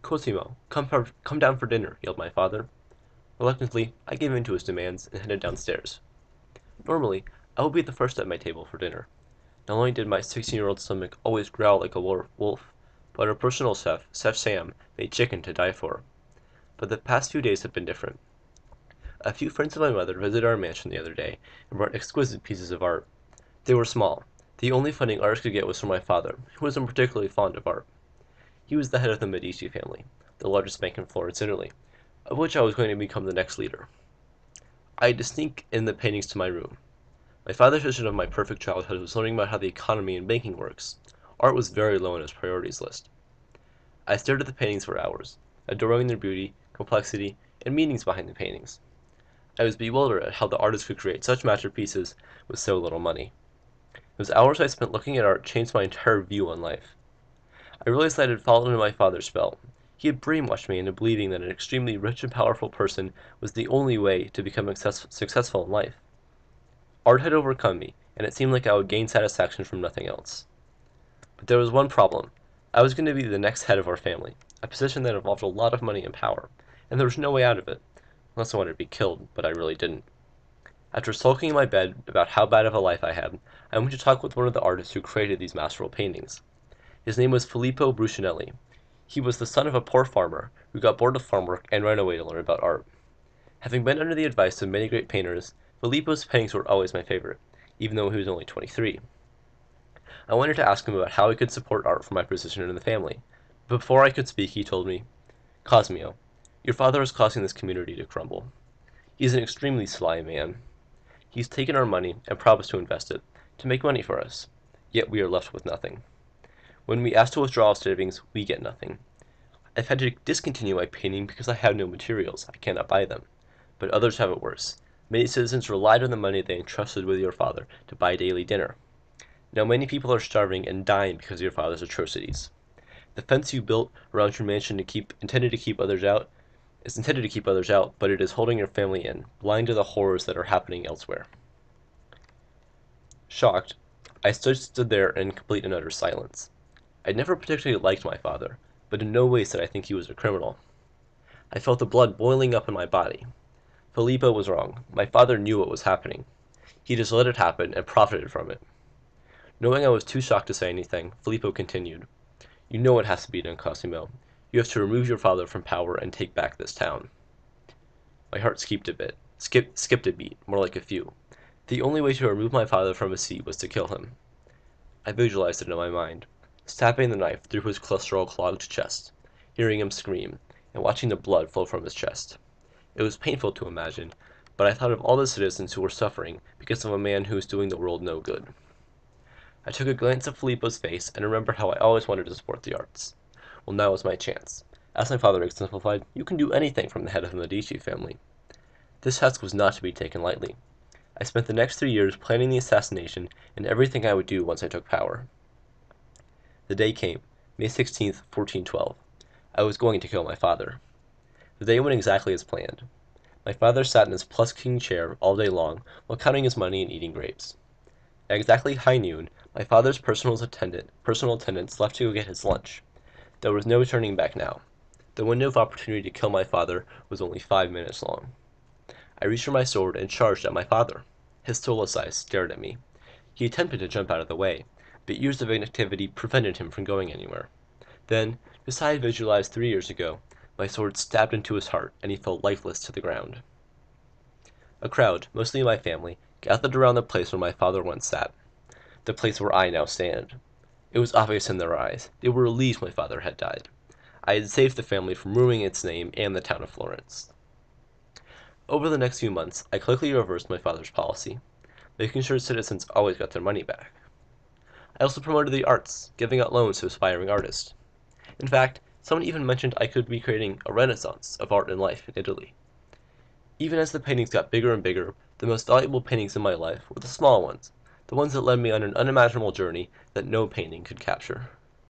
"Cosimo, come down for dinner," yelled my father. Reluctantly, I gave in to his demands and headed downstairs. Normally, I would be the first at my table for dinner. Not only did my 16-year-old stomach always growl like a wolf, but our personal chef, Chef Sam, made chicken to die for. But the past few days have been different. A few friends of my mother visited our mansion the other day and brought exquisite pieces of art. They were small. The only funding artists could get was from my father, who wasn't particularly fond of art. He was the head of the Medici family, the largest bank in Florence, Italy, of which I was going to become the next leader. I had to sneak in the paintings to my room. My father's vision of my perfect childhood was learning about how the economy and banking works. Art was very low on his priorities list. I stared at the paintings for hours, adoring their beauty, complexity, and meanings behind the paintings. I was bewildered at how the artist could create such masterpieces with so little money. Those hours I spent looking at art changed my entire view on life. I realized that I had fallen into my father's spell. He had brainwashed me into believing that an extremely rich and powerful person was the only way to become successful in life. Art had overcome me, and it seemed like I would gain satisfaction from nothing else. But there was one problem. I was going to be the next head of our family, a position that involved a lot of money and power, and there was no way out of it, unless I wanted to be killed, but I really didn't. After sulking in my bed about how bad of a life I had, I went to talk with one of the artists who created these masterful paintings. His name was Filippo Bruscinelli. He was the son of a poor farmer who got bored of farm work and ran away to learn about art. Having been under the advice of many great painters, Filippo's paintings were always my favorite, even though he was only 23. I wanted to ask him about how he could support art for my position in the family, but before I could speak he told me, "Cosimo, your father is causing this community to crumble. He is an extremely sly man. He's taken our money and promised to invest it, to make money for us, yet we are left with nothing. When we ask to withdraw our savings, we get nothing. I've had to discontinue my painting because I have no materials. I cannot buy them. But others have it worse. Many citizens relied on the money they entrusted with your father to buy daily dinner. Now many people are starving and dying because of your father's atrocities. The fence you built around your mansion intended to keep others out, but it is holding your family in, blind to the horrors that are happening elsewhere." Shocked, I stood there in complete and utter silence. I'd never particularly liked my father, but in no way said I think he was a criminal. I felt the blood boiling up in my body. Filippo was wrong. My father knew what was happening. He just let it happen and profited from it. Knowing I was too shocked to say anything, Filippo continued, "You know what has to be done, Cosimo. You have to remove your father from power and take back this town." My heart skipped a beat, more like a few. The only way to remove my father from his seat was to kill him. I visualized it in my mind, stabbing the knife through his cholesterol-clogged chest, hearing him scream, and watching the blood flow from his chest. It was painful to imagine, but I thought of all the citizens who were suffering because of a man who was doing the world no good. I took a glance at Filippo's face and remembered how I always wanted to support the arts. Well, now was my chance. As my father exemplified, you can do anything from the head of the Medici family. This task was not to be taken lightly. I spent the next 3 years planning the assassination and everything I would do once I took power. The day came, May 16th, 1412. I was going to kill my father. The day went exactly as planned. My father sat in his plus-king chair all day long while counting his money and eating grapes. At exactly high noon, my father's personal attendants left to go get his lunch. There was no turning back now. The window of opportunity to kill my father was only 5 minutes long. I reached for my sword and charged at my father. His soulless eyes stared at me. He attempted to jump out of the way, but years of inactivity prevented him from going anywhere. Then, just as I had visualized 3 years ago, my sword stabbed into his heart, and he fell lifeless to the ground. A crowd, mostly my family, gathered around the place where my father once sat, the place where I now stand. It was obvious in their eyes. They were relieved my father had died. I had saved the family from ruining its name and the town of Florence. Over the next few months, I quickly reversed my father's policy, making sure citizens always got their money back. I also promoted the arts, giving out loans to aspiring artists. In fact, someone even mentioned I could be creating a renaissance of art and life in Italy. Even as the paintings got bigger and bigger, the most valuable paintings in my life were the small ones, the ones that led me on an unimaginable journey that no painting could capture.